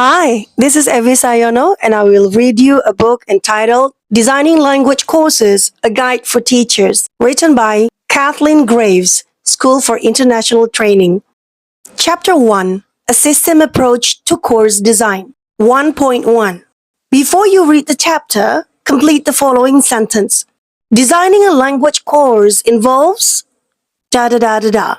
Hi, this is Evi Sayono, and I will read you a book entitled Designing Language Courses, A Guide for Teachers, written by Kathleen Graves, School for International Training. Chapter 1, A System Approach to Course Design. 1.1. Before you read the chapter, complete the following sentence. Designing a language course involves da da da da da.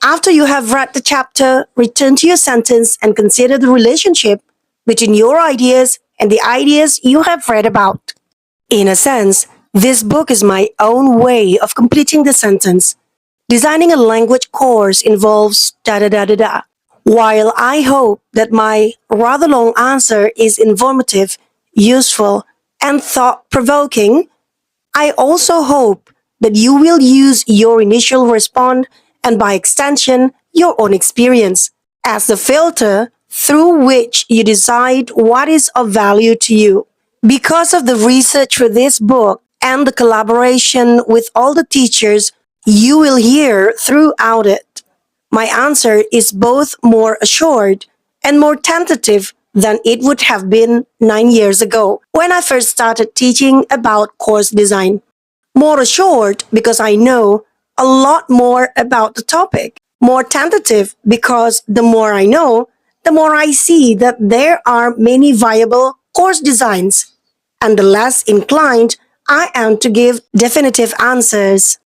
After you have read the chapter, return to your sentence and consider the relationship between your ideas and the ideas you have read about. In a sense, this book is my own way of completing the sentence. Designing a language course involves da da da da da. While I hope that my rather long answer is informative, useful, and thought-provoking, I also hope that you will use your initial response and by extension, your own experience as the filter through which you decide what is of value to you. Because of the research for this book and the collaboration with all the teachers you will hear throughout it, my answer is both more assured and more tentative than it would have been 9 years ago when I first started teaching about course design. More assured because I know a lot more about the topic. More tentative because the more I know, the more I see that there are many viable course designs, and the less inclined I am to give definitive answers.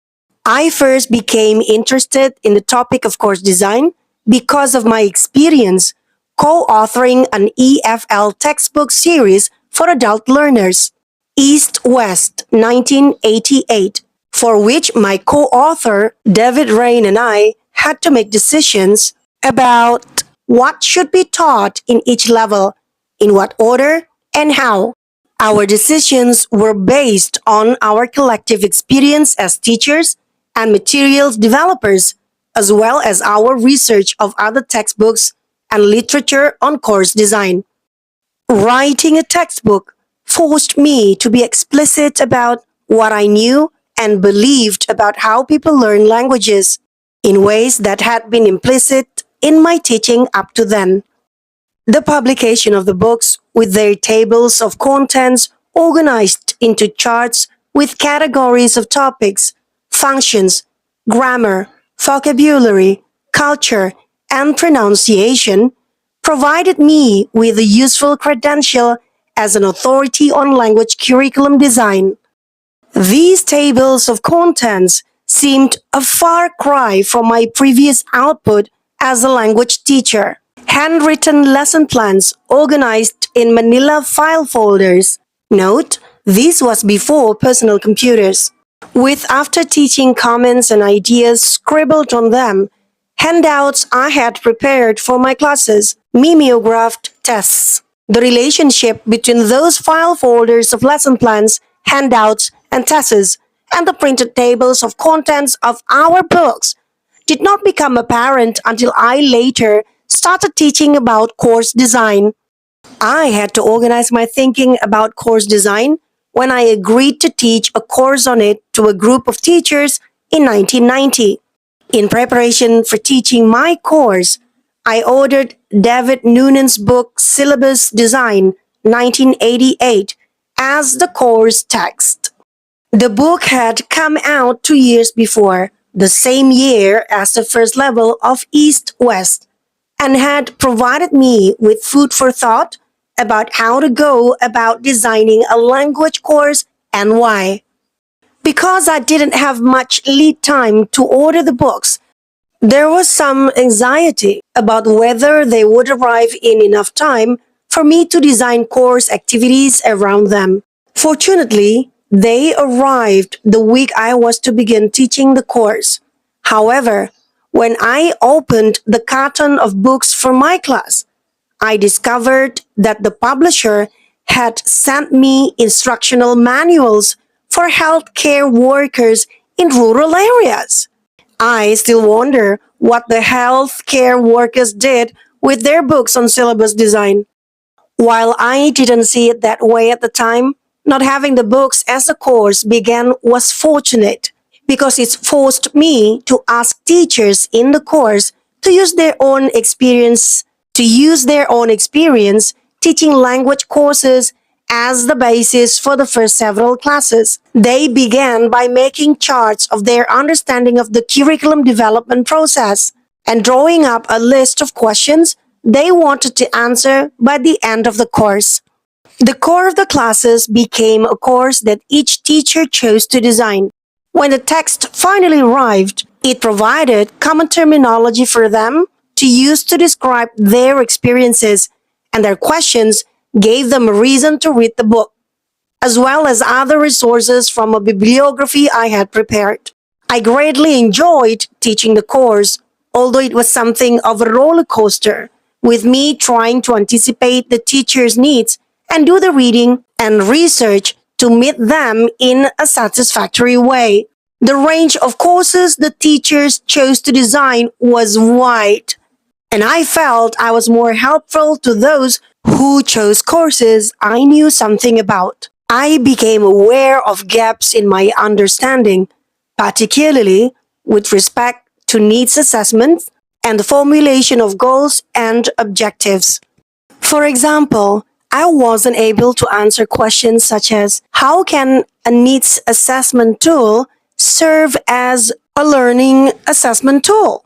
I first became interested in the topic of course design because of my experience co-authoring an EFL textbook series for adult learners, East-West 1988, for which my co-author David Rain and I had to make decisions about what should be taught in each level, in what order, and how. Our decisions were based on our collective experience as teachers and materials developers, as well as our research of other textbooks and literature on course design. Writing a textbook forced me to be explicit about what I knew and believed about how people learn languages in ways that had been implicit in my teaching up to then. The publication of the books with their tables of contents organized into charts with categories of topics, functions, grammar, vocabulary, culture, and pronunciation provided me with a useful credential as an authority on language curriculum design. These tables of contents seemed a far cry from my previous output as a language teacher. Handwritten lesson plans organized in manila file folders. Note, this was before personal computers. With after-teaching comments and ideas scribbled on them, handouts I had prepared for my classes, mimeographed tests. The relationship between those file folders of lesson plans, handouts, and tests and the printed tables of contents of our books did not become apparent until I later started teaching about course design. I had to organize my thinking about course design when I agreed to teach a course on it to a group of teachers in 1990. In preparation for teaching my course, I ordered David Noonan's book Syllabus Design 1988 as the course text. The book had come out 2 years before, the same year as the first level of East-West, and had provided me with food for thought about how to go about designing a language course and why. Because I didn't have much lead time to order the books, there was some anxiety about whether they would arrive in enough time for me to design course activities around them. Fortunately, they arrived the week I was to begin teaching the course. However, when I opened the carton of books for my class, I discovered that the publisher had sent me instructional manuals for healthcare workers in rural areas. I still wonder what the healthcare workers did with their books on syllabus design. While I didn't see it that way at the time, not having the books as a course began was fortunate because it forced me to ask teachers in the course to use their own experience to use their own experience teaching language courses as the basis for the first several classes. They began by making charts of their understanding of the curriculum development process and drawing up a list of questions they wanted to answer by the end of the course. The core of the classes became a course that each teacher chose to design. When the text finally arrived, it provided common terminology for them to use to describe their experiences, and their questions gave them a reason to read the book, as well as other resources from a bibliography I had prepared. I greatly enjoyed teaching the course, although it was something of a roller coaster, with me trying to anticipate the teacher's needs and do the reading and research to meet them in a satisfactory way. The range of courses the teachers chose to design was wide, and I felt I was more helpful to those who chose courses I knew something about. I became aware of gaps in my understanding, particularly with respect to needs assessment and the formulation of goals and objectives. For example, I wasn't able to answer questions such as how can a needs assessment tool serve as a learning assessment tool?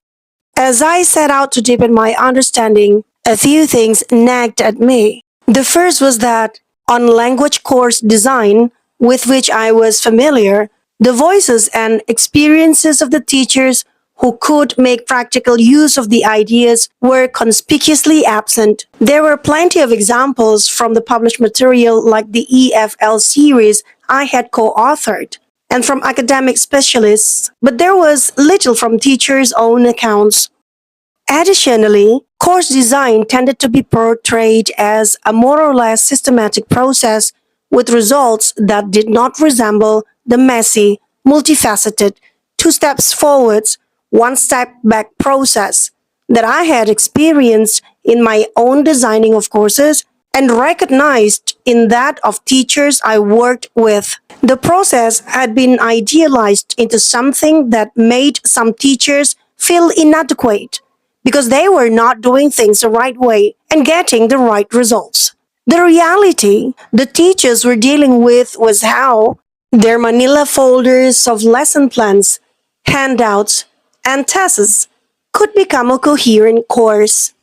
As I set out to deepen my understanding, a few things nagged at me. The first was that on language course design, with which I was familiar, the voices and experiences of the teachers who could make practical use of the ideas were conspicuously absent. There were plenty of examples from the published material like the EFL series I had co-authored, and from academic specialists, but there was little from teachers' own accounts. Additionally, course design tended to be portrayed as a more or less systematic process with results that did not resemble the messy, multifaceted, two steps forwards, one step back process that I had experienced in my own designing of courses and recognized in that of teachers I worked with. The process had been idealized into something that made some teachers feel inadequate because they were not doing things the right way and getting the right results. The reality the teachers were dealing with was how their manila folders of lesson plans, handouts, and tests could become a coherent course.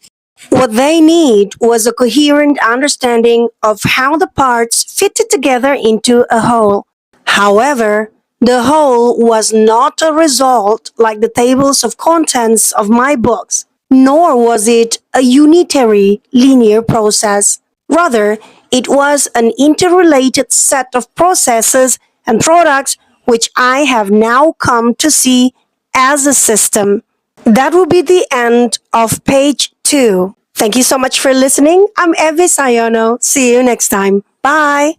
What they need was a coherent understanding of how the parts fitted together into a whole. However, the whole was not a result like the tables of contents of my books, nor was it a unitary linear process. Rather, it was an interrelated set of processes and products which I have now come to see as a system. That will be the end of page 2. Thank you so much for listening. I'm Evie Sayono. See you next time. Bye.